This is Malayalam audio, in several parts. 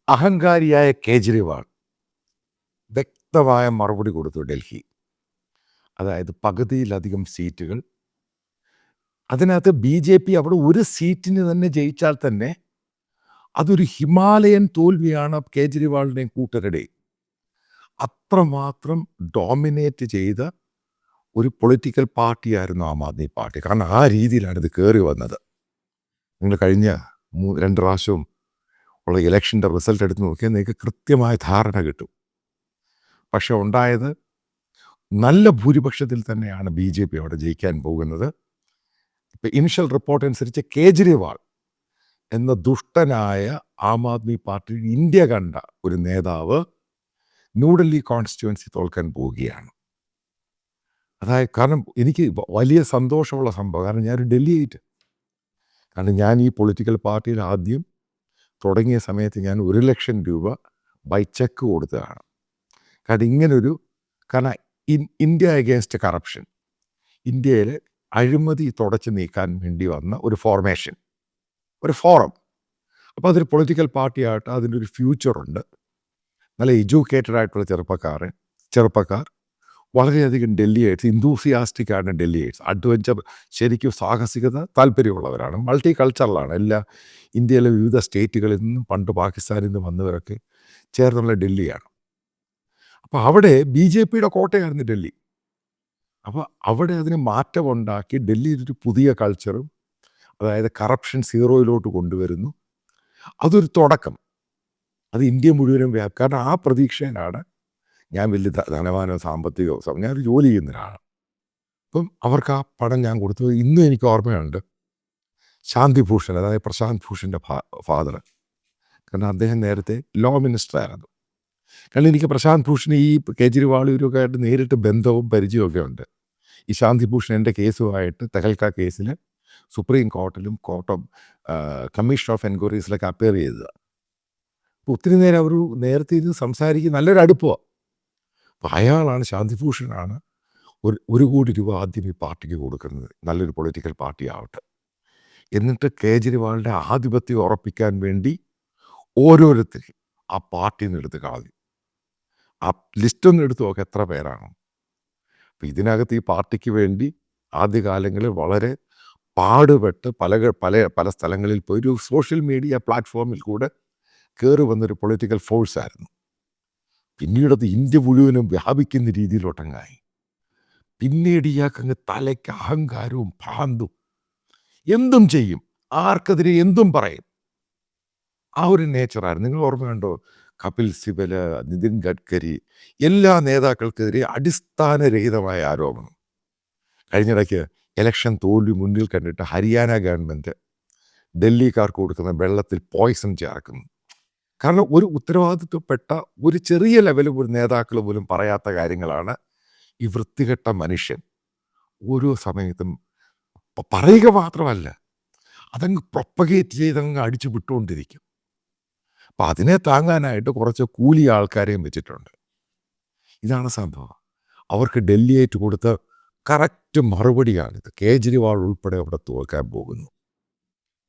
അഹങ്കാരിയായ കേജ്രിവാൾ വ്യക്തമായ മറുപടി കൊടുത്തു ഡൽഹി. അതായത് പകുതിയിലധികം സീറ്റുകൾ. അതിനകത്ത് ബി.ജെ.പി അവിടെ ഒരു സീറ്റിന് തന്നെ ജയിച്ചാൽ തന്നെ അതൊരു ഹിമാലയൻ തോൽവിയാണ് കേജ്രിവാളിൻ്റെയും കൂട്ടരുടെയും. അത്രമാത്രം ഡോമിനേറ്റ് ചെയ്ത ഒരു പൊളിറ്റിക്കൽ പാർട്ടിയായിരുന്നു ആം ആദ്മി പാർട്ടി. കാരണം ആ രീതിയിലാണ് ഇത് കയറി വന്നത്. നിങ്ങൾ കഴിഞ്ഞ 2 പ്രാവശ്യവും ഉള്ള ഇലക്ഷൻ്റെ റിസൾട്ട് എടുത്ത് നോക്കിയാൽ നിങ്ങൾക്ക് കൃത്യമായ ധാരണ കിട്ടും. പക്ഷെ ഉണ്ടായത് നല്ല ഭൂരിപക്ഷത്തിൽ തന്നെയാണ് ബി.ജെ.പി അവിടെ ജയിക്കാൻ പോകുന്നത്. ഇപ്പം ഇനിഷ്യൽ റിപ്പോർട്ട് അനുസരിച്ച് കേജ്രിവാൾ എന്ന ദുഷ്ടനായ ആം ആദ്മി പാർട്ടി ഇന്ത്യ കണ്ട ഒരു നേതാവ് ന്യൂഡൽഹി കോൺസ്റ്റിറ്റ്യുവൻസി തോൽക്കാൻ പോവുകയാണ്. അതായത് കാരണം എനിക്ക് വലിയ സന്തോഷമുള്ള സംഭവം, കാരണം ഞാനൊരു ഡൽഹിയായിട്ട്, കാരണം ഞാൻ ഈ പൊളിറ്റിക്കൽ പാർട്ടിയിൽ ആദ്യം തുടങ്ങിയ സമയത്ത് ഞാൻ 1,00,000 രൂപ ബൈ ചെക്ക് കൊടുത്തതാണ്. കാരണം ഇങ്ങനൊരു, കാരണം ഇന്ത്യ അഗേൻസ്റ്റ് കറപ്ഷൻ, ഇന്ത്യയിൽ അഴിമതി തുടച്ചു നീക്കാൻ വേണ്ടി വന്ന ഒരു ഫോർമേഷൻ, ഒരു ഫോറം. അപ്പോൾ അതൊരു പൊളിറ്റിക്കൽ പാർട്ടിയായിട്ട് അതിൻ്റെ ഒരു ഫ്യൂച്ചറുണ്ട്. നല്ല എഡ്യൂക്കേറ്റഡ് ആയിട്ടുള്ള ചെറുപ്പക്കാർ വളരെയധികം ഡൽഹിയേറ്റ്സ്, ഇന്തൂസിയാസ്റ്റിക്കാണ് ഡൽഹിയേറ്റ്സ്, അഡ്വഞ്ചർ, ശരിക്കും സാഹസികത താല്പര്യമുള്ളവരാണ്, മൾട്ടി കൾച്ചറലാണ്. എല്ലാ ഇന്ത്യയിലെ വിവിധ സ്റ്റേറ്റുകളിൽ നിന്നും പണ്ട് പാകിസ്ഥാനിൽ നിന്ന് വന്നവരൊക്കെ ചേർന്നുള്ള ഡൽഹിയാണ്. അപ്പോൾ അവിടെ ബി.ജെ.പിയുടെ കോട്ടയായിരുന്നു ഡൽഹി. അപ്പോൾ അവിടെ അതിന് മാറ്റമുണ്ടാക്കി ഡൽഹിയിലൊരു പുതിയ കൾച്ചറും, അതായത് കറപ്ഷൻ സീറോയിലോട്ട് കൊണ്ടുവരുന്നു. അതൊരു തുടക്കം, അത് ഇന്ത്യ മുഴുവനും കാരണം ആ പ്രതീക്ഷയിലാണ് ഞാൻ വലിയ ധനവാനോ സാമ്പത്തികമോ, ഞാനൊരു ജോലി ചെയ്യുന്ന ഒരാളാണ്. അപ്പം അവർക്ക് ആ പണം ഞാൻ കൊടുത്തത് ഇന്നും എനിക്ക് ഓർമ്മയുണ്ട്. ശാന്തി ഭൂഷൺ, അതായത് പ്രശാന്ത് ഭൂഷൻ്റെ ഫാദർ, കാരണം അദ്ദേഹം നേരത്തെ ലോ മിനിസ്റ്റർ ആയിരുന്നു. കാരണം എനിക്ക് പ്രശാന്ത് ഭൂഷൺ ഈ കേജ്രിവാളൂരൊക്കെ ആയിട്ട് നേരിട്ട് ബന്ധവും പരിചയമൊക്കെ ഉണ്ട്. ഈ ശാന്തി ഭൂഷൺ എൻ്റെ കേസുമായിട്ട് തെഹൽക്ക കേസിൽ സുപ്രീം കോർട്ടിലും കമ്മീഷൻ ഓഫ് എൻക്വയറീസിലൊക്കെ അപ്പിയർ ചെയ്തതാണ്. അപ്പോൾ ഒത്തിരി നേരം അവർ നേരത്തെ ഇത് സംസാരിക്കും, നല്ലൊരു അടുപ്പമാണ്. അപ്പോൾ അയാളാണ്, ശാന്തിഭൂഷണാണ് 1 കോടി രൂപ ആദ്യം ഈ പാർട്ടിക്ക് കൊടുക്കുന്നത്, നല്ലൊരു പൊളിറ്റിക്കൽ പാർട്ടി ആവട്ടെ. എന്നിട്ട് കേജ്രിവാളിൻ്റെ ആധിപത്യം ഉറപ്പിക്കാൻ വേണ്ടി ഓരോരുത്തരും ആ പാർട്ടിയിൽ നിന്ന് എടുത്ത് കളഞ്ഞു. ആ ലിസ്റ്റൊന്നും എടുത്ത് നോക്കുക എത്ര പേരാണ്. അപ്പോൾ ഇതിനകത്ത് ഈ പാർട്ടിക്ക് വേണ്ടി ആദ്യകാലങ്ങളിൽ വളരെ പാടുപെട്ട് പല സ്ഥലങ്ങളിൽ പോയി ഒരു സോഷ്യൽ മീഡിയ പ്ലാറ്റ്ഫോമിൽ കൂടെ കയറി വന്നൊരു പൊളിറ്റിക്കൽ ഫോഴ്സായിരുന്നു. പിന്നീടത് ഇന്ത്യ മുഴുവനും വ്യാപിക്കുന്ന രീതിയിലോട്ടങ്ങായി. പിന്നീട് ഇയാൾക്കങ്ങ് തലയ്ക്ക് അഹങ്കാരവും ഭ്രാന്തും, എന്തും ചെയ്യും, ആർക്കെതിരെ എന്തും പറയും, ആ ഒരു നേച്ചറായിരുന്നു. നിങ്ങൾ ഓർമ്മയുണ്ടോ, കപിൽ സിബൽ, നിതിൻ ഗഡ്കരി, എല്ലാ നേതാക്കൾക്കെതിരെ അടിസ്ഥാനരഹിതമായ ആരോപണം. കഴിഞ്ഞിടയ്ക്ക് ഇലക്ഷൻ തോൽവി മുന്നിൽ കണ്ടിട്ട് ഹരിയാന ഗവൺമെൻറ് ഡൽഹിക്കാർക്ക് കൊടുക്കുന്ന വെള്ളത്തിൽ പോയ്സൺ ചേർക്കുന്നു. കാരണം ഒരു ഉത്തരവാദിത്വപ്പെട്ട ഒരു ചെറിയ ലെവലിൽ ഒരു നേതാക്കൾ പോലും പറയാത്ത കാര്യങ്ങളാണ് ഈ വൃത്തികെട്ട മനുഷ്യൻ ഓരോ സമയത്തും പറയുക മാത്രമല്ല, അതങ്ങ് പ്രൊപ്പഗേറ്റ് ചെയ്തങ്ങ് അടിച്ചു വിട്ടുകൊണ്ടിരിക്കും. അപ്പം അതിനെ താങ്ങാനായിട്ട് കുറച്ച് കൂലി ആൾക്കാരെയും വെച്ചിട്ടുണ്ട്. ഇതാണ് സംഭവം. അവർക്ക് ഡൽഹിയായിട്ട് കൊടുത്ത കറക്റ്റ് മറുപടിയാണിത്. കേജ്രിവാൾ ഉൾപ്പെടെ അവിടെ തോൽക്കാൻ പോകുന്നു.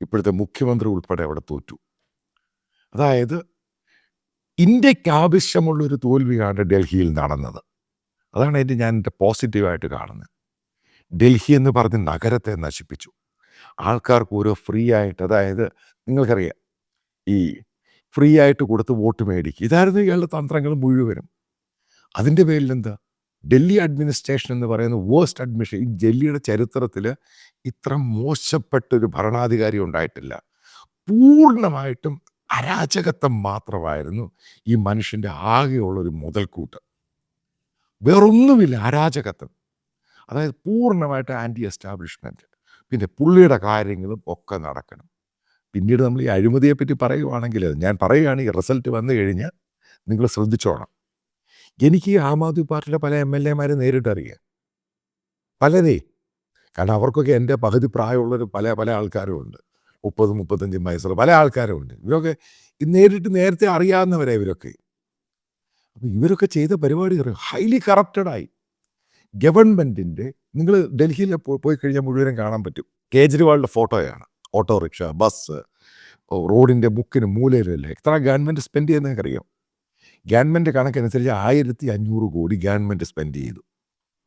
ഇപ്പോഴത്തെ മുഖ്യമന്ത്രി ഉൾപ്പെടെ അവിടെ തോറ്റു. അതായത് ഇന്ത്യക്ക് ആവശ്യമുള്ളൊരു തോൽവിയാണ് ഡൽഹിയിൽ നടന്നത്. അതാണ് എൻ്റെ പോസിറ്റീവായിട്ട് കാണുന്നത്. ഡൽഹി എന്ന് പറഞ്ഞ് നഗരത്തെ നശിപ്പിച്ചു. ആൾക്കാർക്ക് ഓരോ ഫ്രീ ആയിട്ട്, അതായത് നിങ്ങൾക്കറിയാം, ഈ ഫ്രീ ആയിട്ട് കൊടുത്ത് വോട്ട് മേടിക്കുക, ഇതായിരുന്നു ഇയാളുടെ തന്ത്രങ്ങൾ മുഴുവനും. അതിൻ്റെ പേരിൽ എന്താ, ഡൽഹി അഡ്മിനിസ്ട്രേഷൻ എന്ന് പറയുന്ന വേഴ്സ്റ്റ് അഡ്മിനിസ്ട്രേഷൻ, ഈ ഡൽഹിയുടെ ചരിത്രത്തിൽ ഇത്ര മോശപ്പെട്ടൊരു ഭരണാധികാരി ഉണ്ടായിട്ടില്ല. പൂർണ്ണമായിട്ടും അരാജകത്വം മാത്രമായിരുന്നു ഈ മനുഷ്യൻ്റെ ആകെയുള്ളൊരു മുതൽക്കൂട്ട്, വേറൊന്നുമില്ല, അരാജകത്വം. അതായത് പൂർണ്ണമായിട്ട് ആൻറ്റി എസ്റ്റാബ്ലിഷ്മെൻറ്റ്. പിന്നെ പുള്ളിയുടെ കാര്യങ്ങളും ഒക്കെ നടക്കണം. പിന്നീട് നമ്മൾ ഈ അഴിമതിയെപ്പറ്റി പറയുവാണെങ്കിൽ, ഞാൻ പറയുകയാണ്, ഈ റിസൾട്ട് വന്നു കഴിഞ്ഞാൽ നിങ്ങൾ ശ്രദ്ധിച്ചോണം. എനിക്ക് ഈ ആം ആദ്മി പാർട്ടിയുടെ പല MLA-മാരെ നേരിട്ടറിയാം, പലരേ. കാരണം അവർക്കൊക്കെ എൻ്റെ പകുതി പ്രായമുള്ളൊരു പല ആൾക്കാരുമുണ്ട്, 30-35 വയസ്സുള്ള പല ആൾക്കാരുമുണ്ട്. ഇവരൊക്കെ നേരത്തെ അറിയാവുന്നവരെ ഇവരൊക്കെ. അപ്പോൾ ഇവരൊക്കെ ചെയ്ത പരിപാടി ഹൈലി കറപ്റ്റഡായി. ഗവൺമെൻറ്റിൻ്റെ, നിങ്ങൾ ഡൽഹിയിൽ പോയി കഴിഞ്ഞാൽ മുഴുവനും കാണാൻ പറ്റും, കേജ്രിവാളിൻ്റെ ഫോട്ടോയാണ്. ഓട്ടോറിക്ഷ, ബസ്, റോഡിൻ്റെ മുക്കിന് മൂലയിലല്ലേ എത്ര ഗവൺമെൻറ് സ്പെൻഡ് ചെയ്യുന്നതൊക്കെ അറിയാം. ഗവൺമെൻറ് കണക്കനുസരിച്ച് 1500 കോടി ഗവൺമെൻറ് സ്പെൻഡ് ചെയ്തു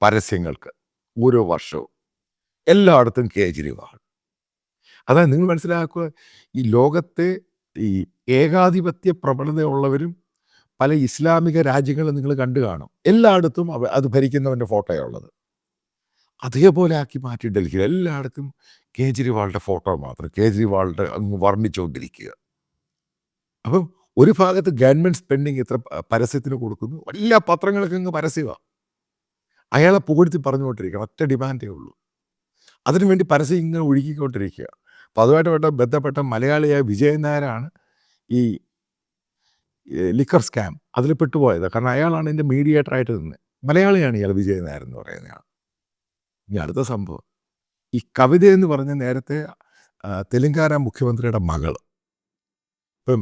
പരസ്യങ്ങൾക്ക് ഓരോ വർഷവും. എല്ലായിടത്തും കേജ്രിവാൾ. അതായത് നിങ്ങൾ മനസ്സിലാക്കുക, ഈ ലോകത്തെ ഈ ഏകാധിപത്യ പ്രവണതയുള്ളവരും പല ഇസ്ലാമിക രാജ്യങ്ങളും നിങ്ങൾ കണ്ടു കാണും. എല്ലായിടത്തും അത് ഭരിക്കുന്നവൻ്റെ ഫോട്ടോയുള്ളത്. അതേപോലെ ആക്കി മാറ്റി ഡൽഹിയിൽ എല്ലായിടത്തും കേജ്രിവാളുടെ ഫോട്ടോ മാത്രം, കേജ്രിവാളുടെ അങ്ങ് വർണ്ണിച്ചുകൊണ്ടിരിക്കുക. അപ്പം ഒരു ഭാഗത്ത് ഗവൺമെൻറ് സ്പെൻഡിങ് ഇത്ര പരസ്യത്തിന് കൊടുക്കുന്നു, എല്ലാ പത്രങ്ങൾക്കും അങ്ങ് പരസ്യമാണ്. അയാളെ പുകഴ്ത്തി പറഞ്ഞുകൊണ്ടിരിക്കണം, ഒറ്റ ഡിമാൻഡേ ഉള്ളൂ. അതിനുവേണ്ടി പരസ്യം ഇങ്ങനെ ഒഴുകിക്കൊണ്ടിരിക്കുക. അപ്പോൾ അതുമായിട്ട് ബന്ധപ്പെട്ട മലയാളിയായ വിജയൻ നായരാണ് ഈ ലിക്കർ സ്കാം അതിൽ പെട്ടുപോയത്. കാരണം അയാളാണ് ഇതിൻ്റെ മീഡിയേറ്ററായിട്ട് നിന്നത്. മലയാളിയാണ് ഇയാൾ വിജയൻ നായർ എന്ന് പറയുന്നയാൾ. ഇനി അടുത്ത സംഭവം, ഈ കവിത എന്ന് പറഞ്ഞ നേരത്തെ തെലങ്കാന മുഖ്യമന്ത്രിയുടെ മകൾ. ഇപ്പം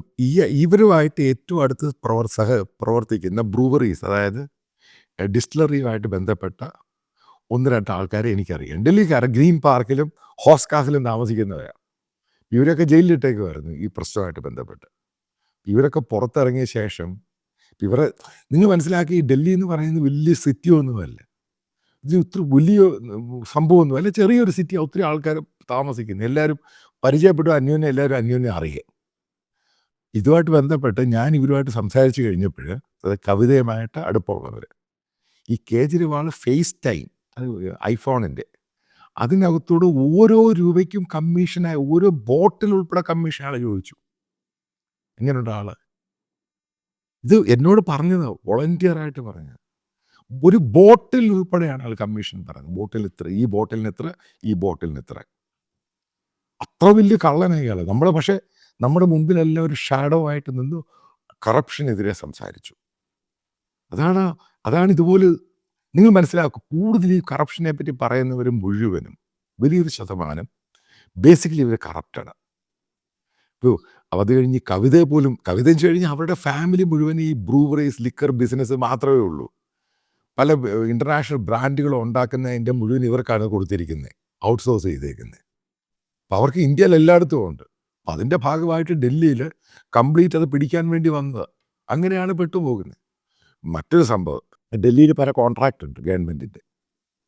ഇവരുമായിട്ട് ഏറ്റവും അടുത്ത് പ്രവർത്തിക്കുന്ന ബ്രൂവറീസ്, അതായത് ഡിസ്റ്റിലറിയുമായിട്ട് ബന്ധപ്പെട്ട 1-2 ആൾക്കാരെ എനിക്കറിയാം. ഡൽഹിക്കാരൻ ഗ്രീൻ പാർക്കിലും ഹോസ്കാസിലും താമസിക്കുന്നവരാണ്. ഇവരൊക്കെ ജയിലിലിട്ടേക്കുമായിരുന്നു ഈ പ്രശ്നമായിട്ട് ബന്ധപ്പെട്ട്. ഇവരൊക്കെ പുറത്തിറങ്ങിയ ശേഷം നിങ്ങൾ മനസ്സിലാക്കി, ഡൽഹി എന്ന് പറയുന്നത് വലിയ സിറ്റി ഒന്നുമല്ല, ഇത് ഇത്ര വലിയ സംഭവമൊന്നുമല്ല, ചെറിയൊരു സിറ്റി. ഒത്തിരി ആൾക്കാർ താമസിക്കുന്നു, എല്ലാവരും പരിചയപ്പെട്ടു, എല്ലാവരും അന്യോന്യം അറിയുക. ഇതുമായിട്ട് ബന്ധപ്പെട്ട് ഞാൻ ഇവരുമായിട്ട് സംസാരിച്ച് കഴിഞ്ഞപ്പോൾ, അത് കവിതയുമായിട്ട് അടുപ്പമുള്ളവർ, ഈ കേജ്രിവാൾ ഫേസ് ടൈം, അത് ഐഫോണിൻ്റെ അതിനകത്തോട് ഓരോ രൂപയ്ക്കും കമ്മീഷനായി, ഓരോ ബോട്ടിൽ ഉൾപ്പെടെ കമ്മീഷൻ ആൾ ചോദിച്ചു. എങ്ങനെയുണ്ട് ആള്? ഇത് എന്നോട് പറഞ്ഞത് വോളണ്ടിയറായിട്ട് പറഞ്ഞത്. ഒരു ബോട്ടിൽ ഉൾപ്പെടെയാണ് ആൾ കമ്മീഷൻ പറഞ്ഞത്. ബോട്ടിൽ ഇത്ര, ഈ ബോട്ടിലിന് ഇത്ര, ഈ ബോട്ടിലിന് ഇത്ര. അത്ര വലിയ കള്ളനായികള് പക്ഷേ നമ്മുടെ മുമ്പിലെല്ലാം ഒരു ഷാഡോ ആയിട്ട് നിന്ന് കറപ്ഷനെതിരെ സംസാരിച്ചു. അതാണ് ഇതുപോലെ നിങ്ങൾ മനസ്സിലാക്കുക. കൂടുതൽ ഈ കറപ്ഷനെ പറ്റി പറയുന്നവരും മുഴുവനും വലിയൊരു ശതമാനം ബേസിക്കലി ഇവർ കറപ്റ്റാണ്. ഇപ്പോൾ അത് കഴിഞ്ഞ് കവിതയും കഴിഞ്ഞ് അവരുടെ ഫാമിലി മുഴുവൻ ഈ ബ്രൂവറീസ്, ലിക്കർ ബിസിനസ് മാത്രമേ ഉള്ളൂ. പല ഇൻ്റർനാഷണൽ ബ്രാൻഡുകൾ ഉണ്ടാക്കുന്നതിൻ്റെ മുഴുവൻ ഇവർക്കാണ് കൊടുത്തിരിക്കുന്നത്, ഔട്ട്സോഴ്സ് ചെയ്തേക്കുന്നത്. അപ്പോൾ അവർക്ക് ഇന്ത്യയിൽ എല്ലായിടത്തും ഉണ്ട്. അപ്പോൾ അതിൻ്റെ ഭാഗമായിട്ട് ഡൽഹിയിൽ കംപ്ലീറ്റ് അത് പിടിക്കാൻ വേണ്ടി വന്നത്. അങ്ങനെയാണ് പെട്ടുപോകുന്നത്. മറ്റൊരു സംഭവം, ഡൽഹിയിൽ പല കോൺട്രാക്റ്റ് ഉണ്ട് ഗവൺമെൻറ്റിൻ്റെ,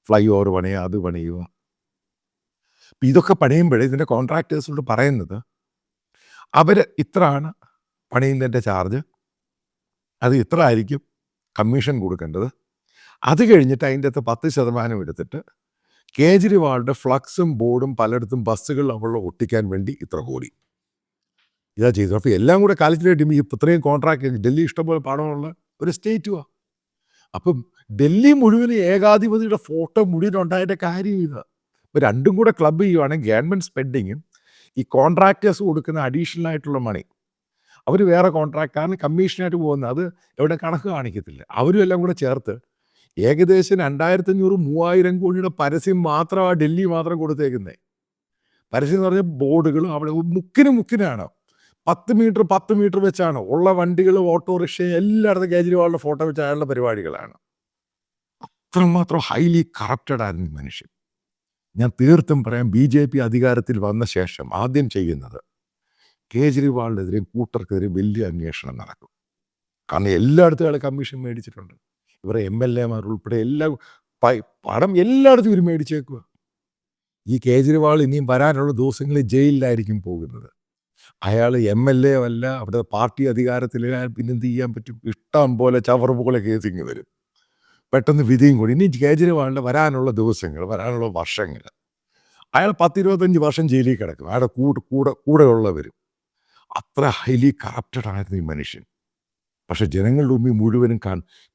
ഫ്ലൈ ഓവർ പണിയുക, അത് പണിയുക. അപ്പം ഇതൊക്കെ പണിയുമ്പോഴേ ഇതിൻ്റെ കോൺട്രാക്ടേഴ്സോട് പറയുന്നത്, അവർ ഇത്രയാണ് പണിയുന്നതിൻ്റെ ചാർജ്, അത് ഇത്ര ആയിരിക്കും കമ്മീഷൻ കൊടുക്കേണ്ടത്. അത് കഴിഞ്ഞിട്ട് അതിൻ്റെ അകത്ത് 10% എടുത്തിട്ട് കേജ്രിവാളുടെ ഫ്ലക്സും ബോർഡും പലയിടത്തും ബസ്സുകൾ അവളെ ഒട്ടിക്കാൻ വേണ്ടി ഇത്ര കോടി ഇതാ ചെയ്തു. അപ്പോൾ എല്ലാം കൂടെ കാൽക്കുലേറ്റ് ചെയ്യുമ്പോൾ ഇത്രയും കോൺട്രാക്ട്, ഡൽഹി ഇഷ്ടംപോലെ പണമുള്ള ഒരു സ്റ്റേറ്റുമാണ്. അപ്പം ഡൽഹി മുഴുവൻ ഏകാധിപതിയുടെ ഫോട്ടോ മുഴുവനുണ്ടായതിൻ്റെ കാര്യം ഇതാണ്. ഇപ്പോൾ രണ്ടും കൂടെ ക്ലബ് ചെയ്യുവാണെങ്കിൽ ഗവൺമെൻറ് സ്പെൻഡിങ്ങും ഈ കോൺട്രാക്ടേഴ്സ് കൊടുക്കുന്ന അഡീഷണൽ ആയിട്ടുള്ള മണി, അവർ വേറെ കോൺട്രാക്ട് കമ്മീഷനായിട്ട് പോകുന്നത്, അത് എവിടെ കണക്ക് കാണിക്കത്തില്ല. അവരും എല്ലാം കൂടെ ചേർത്ത് ഏകദേശം 2500-3000 കോടിയുടെ പരസ്യം മാത്രമാണ് ഡൽഹി മാത്രം കൊടുത്തേക്കുന്നത്. പരസ്യം എന്ന് പറഞ്ഞാൽ ബോർഡുകളും അവിടെ മുക്കിനാണ്, 10 മീറ്റർ വെച്ചാണ് ഉള്ള വണ്ടികളും ഓട്ടോറിക്ഷയും എല്ലായിടത്തും കേജ്രിവാളിൻ്റെ ഫോട്ടോ വെച്ച് അയാളുടെ പരിപാടികളാണ്. അത്രമാത്രം ഹൈലി കറപ്റ്റഡ് ആയിരുന്നു ഈ മനുഷ്യൻ. ഞാൻ തീർത്തും പറയാം, BJP അധികാരത്തിൽ വന്ന ശേഷം ആദ്യം ചെയ്യുന്നത് കേജ്രിവാളിനെതിരെയും കൂട്ടർക്കെതിരെയും വലിയ അന്വേഷണം നടക്കും. കാരണം എല്ലായിടത്തും അയാൾ കമ്മീഷൻ മേടിച്ചിട്ടുണ്ട്. ഇവരെ MLA-മാർ ഉൾപ്പെടെ എല്ലാം പണം എല്ലായിടത്തും ഇവർ മേടിച്ചേക്കുക. ഈ കേജ്രിവാൾ ഇനിയും വരാനുള്ള ദിവസങ്ങളിൽ ജയിലിലായിരിക്കും പോകുന്നത്. അയാൾ MLA അല്ല, അവിടെ പാർട്ടി അധികാരത്തിലായാൽ പിന്നെന്ത് ചെയ്യാൻ പറ്റും? ഇഷ്ടം പോലെ ചവറ് പോലെ കേസിങ് വരും. പെട്ടെന്ന് വിധിയും കൂടി. ഇനി കേജ്രിവാളിൻ്റെ വരാനുള്ള ദിവസങ്ങൾ, വരാനുള്ള വർഷങ്ങൾ, അയാൾ 10-25 വർഷം ജയിലിൽ കിടക്കും, അയാളുടെ കൂടെ ഉള്ളവരും. അത്ര ഹൈലി കറപ്റ്റഡ് ആയിരുന്നു ഈ മനുഷ്യൻ. പക്ഷെ ജനങ്ങളുടെ മുമ്പിൽ മുഴുവനും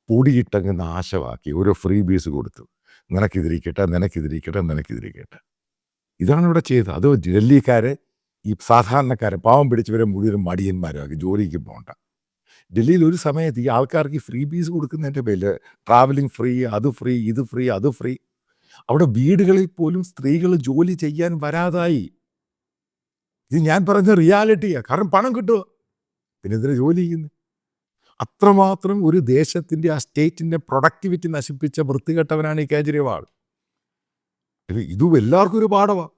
പൊടിയിട്ടങ്ങ് നാശമാക്കി, ഓരോ ഫ്രീ ബീസ് കൊടുത്തു. നിനക്കിതിരിക്കട്ടെ. ഇതാണ് ഇവിടെ ചെയ്തത്. അത് ഡൽഹിക്കാരെ, ഈ സാധാരണക്കാരെ, പാവം പിടിച്ചവരെ മുഴുവനും മടിയന്മാരാക്കി, ജോലിക്ക് പോകണ്ട. ഡൽഹിയിൽ ഒരു സമയത്ത് ഈ ആൾക്കാർക്ക് ഫ്രീ ബീസ് കൊടുക്കുന്നതിൻ്റെ പേരിൽ ട്രാവലിംഗ് ഫ്രീ, അത് ഫ്രീ, ഇത് ഫ്രീ, അത് ഫ്രീ. അവിടെ വീടുകളിൽ പോലും സ്ത്രീകൾ ജോലി ചെയ്യാൻ വരാതായി. ഇത് ഞാൻ പറഞ്ഞ റിയാലിറ്റിയാണ്. കാരണം പണം കിട്ടുക, പിന്നെ ഇതിന് ജോലി ചെയ്യുന്നു. അത്രമാത്രം ഒരു ദേശത്തിൻ്റെ, ആ സ്റ്റേറ്റിൻ്റെ പ്രൊഡക്ടിവിറ്റി നശിപ്പിച്ച വൃത്തികെട്ടവനാണ് ഈ കേജ്രിവാൾ. ഇതും എല്ലാവർക്കും ഒരു പാഠമാണ്.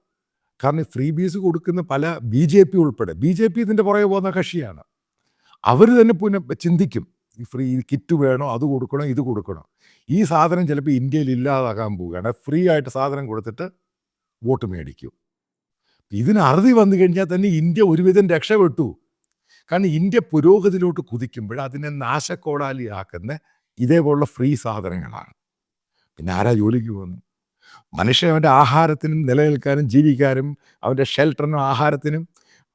കാരണം ഫ്രീ ബീസ് കൊടുക്കുന്ന പല BJP ഉൾപ്പെടെ, BJP ഇതിൻ്റെ പുറകെ പോകുന്ന കക്ഷിയാണ്. അവർ തന്നെ പിന്നെ ചിന്തിക്കും, ഈ ഫ്രീ കിറ്റ് വേണോ, അത് കൊടുക്കണോ, ഇത് കൊടുക്കണോ. ഈ സാധനം ചിലപ്പോൾ ഇന്ത്യയിൽ ഇല്ലാതാകാൻ പോവുകയാണ്. ഫ്രീ ആയിട്ട് സാധനം കൊടുത്തിട്ട് വോട്ട് മേടിക്കും. ഇതിന് അറുതി വന്നു കഴിഞ്ഞാൽ തന്നെ ഇന്ത്യ ഒരുവിധം രക്ഷപ്പെട്ടു. കാരണം ഇന്ത്യ പുരോഗതിയിലോട്ട് കുതിക്കുമ്പോൾ അതിനെ നാശക്കോടാലിയാക്കുന്ന ഇതേപോലുള്ള ഫ്രീ സാധനങ്ങളാണ്. പിന്നെ ആരാ ജോലിക്ക് പോകുന്നത്? മനുഷ്യൻ അവൻ്റെ ആഹാരത്തിനും നിലനിൽക്കാനും ജീവിക്കാനും അവൻ്റെ ഷെൽട്ടറിനും ആഹാരത്തിനും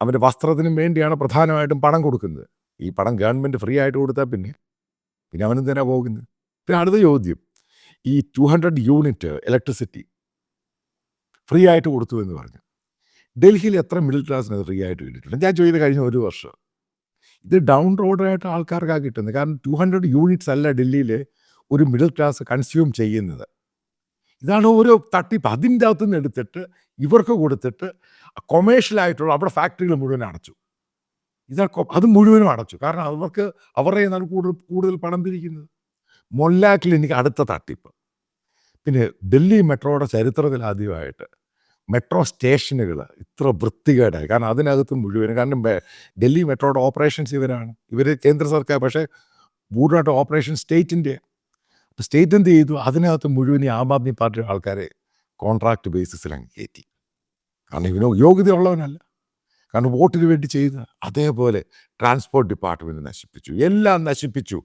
അവൻ്റെ വസ്ത്രത്തിനും വേണ്ടിയാണ് പ്രധാനമായിട്ടും പണം കൊടുക്കുന്നത്. ഈ പണം ഗവൺമെൻറ് ഫ്രീ ആയിട്ട് കൊടുത്താൽ പിന്നെ അവനും തന്നെ പോകുന്നത്. പിന്നെ അടുത്ത ചോദ്യം, ഈ 200 യൂണിറ്റ് ഇലക്ട്രിസിറ്റി ഫ്രീ ആയിട്ട് കൊടുത്തു എന്ന് പറഞ്ഞു. ഡൽഹിയിൽ എത്ര മിഡിൽ ക്ലാസ്സിന് ഫ്രീ ആയിട്ട് കിട്ടിയിട്ടുണ്ട്? ഞാൻ ചോദിച്ചത് കഴിഞ്ഞ ഒരു വർഷം. ഇത് ഡൗൺ റോഡായിട്ട് ആൾക്കാർക്കാണ് കിട്ടുന്നത്. കാരണം 200 യൂണിറ്റ്സ് അല്ല ഡൽഹിയിൽ ഒരു മിഡിൽ ക്ലാസ് കൺസ്യൂം ചെയ്യുന്നത്. ഇതാണ് ഓരോ തട്ടിപ്പ്. അതിൻ്റെ അകത്തുനിന്ന് എടുത്തിട്ട് ഇവർക്ക് കൊടുത്തിട്ട് കൊമേഴ്ഷ്യലായിട്ടുള്ള അവിടെ ഫാക്ടറികൾ മുഴുവൻ അടച്ചു. അത് മുഴുവനും അടച്ചു. കാരണം അവർക്ക് അവരുടെ നിന്നാണ് കൂടുതൽ പണം പിരിക്കുന്നത്. മൊല്ല ക്ലിനിക് അടുത്ത തട്ടിപ്പ്. പിന്നെ ഡൽഹി മെട്രോയുടെ ചരിത്രത്തിൽ ആദ്യമായിട്ട് മെട്രോ സ്റ്റേഷനുകൾ ഇത്ര വൃത്തികേടായി. കാരണം അതിനകത്ത് മുഴുവനും, കാരണം ഡൽഹി മെട്രോയുടെ ഓപ്പറേഷൻസ് ഇവർ കേന്ദ്ര സർക്കാർ, പക്ഷേ പൂർണ്ണമായിട്ട് ഓപ്പറേഷൻ സ്റ്റേറ്റിൻ്റെ. സ്റ്റേറ്റ് എന്ത് ചെയ്തു? അതിനകത്ത് മുഴുവൻ ഈ ആം ആദ്മി പാർട്ടിയുടെ ആൾക്കാരെ കോൺട്രാക്ട് ബേസിസിൽ അങ്ങ് കയറ്റി. കാരണം ഇവന് യോഗ്യതയുള്ളവനല്ല, കാരണം വോട്ടിന് വേണ്ടി ചെയ്ത. അതേപോലെ ട്രാൻസ്പോർട്ട് ഡിപ്പാർട്ട്മെൻറ്റ് നശിപ്പിച്ചു, എല്ലാം നശിപ്പിച്ചു.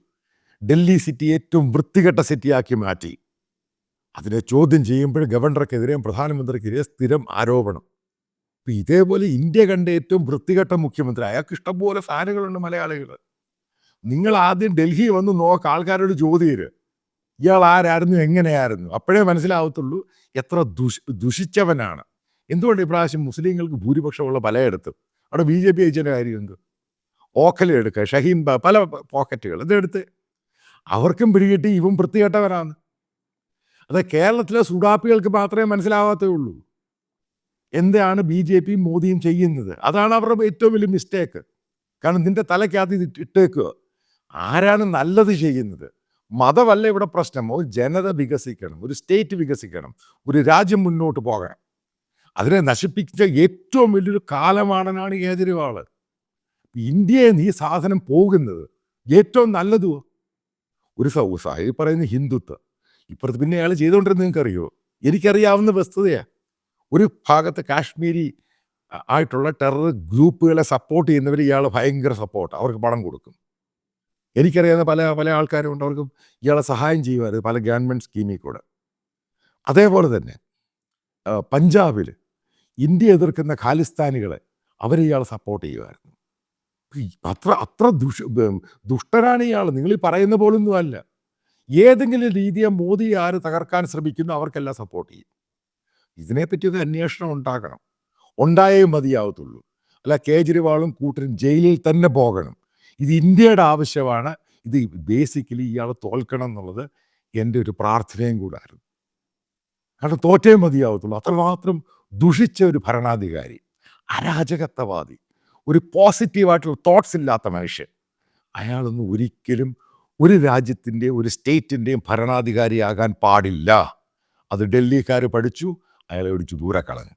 ഡൽഹി സിറ്റി ഏറ്റവും വൃത്തികെട്ട സിറ്റിയാക്കി മാറ്റി. അതിനെ ചോദ്യം ചെയ്യുമ്പോൾ ഗവർണർക്കെതിരെയും പ്രധാനമന്ത്രിക്കെതിരെ സ്ഥിരം ആരോപണം. ഇപ്പം ഇതേപോലെ ഇന്ത്യ കണ്ട ഏറ്റവും വൃത്തികെട്ട മുഖ്യമന്ത്രി, അയാൾക്ക് ഇഷ്ടംപോലെ ഫാനുകളുണ്ട് മലയാളികൾ. നിങ്ങൾ ആദ്യം ഡൽഹി വന്ന് ആൾക്കാരോട് ചോദ്യം, ഇയാൾ ആരായിരുന്നു, എങ്ങനെയായിരുന്നു, അപ്പോഴേ മനസ്സിലാവത്തുള്ളൂ എത്ര ദുഷിച്ചവനാണ്. എന്തുകൊണ്ട് ഇപ്രാവശ്യം മുസ്ലിങ്ങൾക്ക് ഭൂരിപക്ഷമുള്ള പലയിടത്തും അവിടെ BJP ജയിച്ചതിൻ്റെ കാര്യം എന്ത്? ഓഖല എടുക്കുക, ഷഹീൻ പല പോക്കറ്റുകൾ ഇതെടുത്ത് അവർക്കും പിടികിട്ടി ഇവൻ വൃത്തികെട്ടവനാണ്. അത് കേരളത്തിലെ സുഡാപ്പികൾക്ക് മാത്രമേ മനസ്സിലാവാത്തേ ഉള്ളൂ എന്താണ് BJP മോദിയും ചെയ്യുന്നത്. അതാണ് അവരുടെ ഏറ്റവും വലിയ മിസ്റ്റേക്ക്. കാരണം നിൻ്റെ തലയ്ക്കകത്ത് ഇത് ഇട്ടേക്കുക. ആരാണ് നല്ലത് ചെയ്യുന്നത്? മതമല്ല ഇവിടെ പ്രശ്നം. ഒരു ജനത വികസിക്കണം, ഒരു സ്റ്റേറ്റ് വികസിക്കണം, ഒരു രാജ്യം മുന്നോട്ട് പോകണം. അതിനെ നശിപ്പിച്ച ഏറ്റവും വലിയൊരു കാലമാണനാണ് കേജ്രിവാൾ. ഇന്ത്യയിൽ നിന്ന് ഈ സാധനം പോകുന്നത് ഏറ്റവും നല്ലതും ഒരു ഈ പറയുന്ന ഹിന്ദുത്വം. ഇപ്പുറത്ത് പിന്നെ അയാൾ ചെയ്തുകൊണ്ടിരുന്നത് നിങ്ങൾക്കറിയോ? എനിക്കറിയാവുന്ന വസ്തുതയാണ്. ഒരു ഭാഗത്ത് കാശ്മീരി ആയിട്ടുള്ള ടെറർ ഗ്രൂപ്പുകളെ സപ്പോർട്ട് ചെയ്യുന്നവർ ഇയാൾ ഭയങ്കര സപ്പോർട്ട്, അവർക്ക് പണം കൊടുക്കും. എനിക്കറിയാവുന്ന പല ആൾക്കാരുണ്ട്, അവർക്കും ഇയാളെ സഹായം ചെയ്യുമായിരുന്നു പല ഗവൺമെൻറ് സ്കീമിൽ കൂടെ. അതേപോലെ തന്നെ പഞ്ചാബിൽ ഇന്ത്യ എതിർക്കുന്ന ഖാലിസ്ഥാനികളെ അവരെ ഇയാൾ സപ്പോർട്ട് ചെയ്യുമായിരുന്നു. അത്ര ദുഷ്ടനാണ് ഇയാൾ. നിങ്ങൾ ഈ പറയുന്ന പോലൊന്നും അല്ല. ഏതെങ്കിലും രീതിയെ മോദി ആര് തകർക്കാൻ ശ്രമിക്കുന്നു അവർക്കെല്ലാം സപ്പോർട്ട് ചെയ്യും. ഇതിനെപ്പറ്റിയൊക്കെ അന്വേഷണം ഉണ്ടായേ മതിയാവത്തുള്ളൂ. അല്ല കേജ്രിവാളും കൂട്ടരും ജയിലിൽ തന്നെ പോകണം. ഇത് ഇന്ത്യയുടെ ആവശ്യമാണ്. ഇത് ബേസിക്കലി ഇയാൾ തോൽക്കണം എന്നുള്ളത് എൻ്റെ ഒരു പ്രാർത്ഥനയും കൂടായിരുന്നു. കാരണം തോറ്റേ മതിയാവത്തുള്ളൂ. അത്രമാത്രം ദുഷിച്ച ഒരു ഭരണാധികാരി, അരാജകത്വവാദി, ഒരു പോസിറ്റീവായിട്ടുള്ള തോട്ട്സ് ഇല്ലാത്ത മനുഷ്യൻ. അയാളൊന്നും ഒരിക്കലും ഒരു രാജ്യത്തിൻ്റെയും ഒരു സ്റ്റേറ്റിൻ്റെയും ഭരണാധികാരിയാകാൻ പാടില്ല. അത് ഡൽഹിക്കാർ പഠിച്ചു, അയാളെ ഒടിച്ചു ദൂരെ കളഞ്ഞു.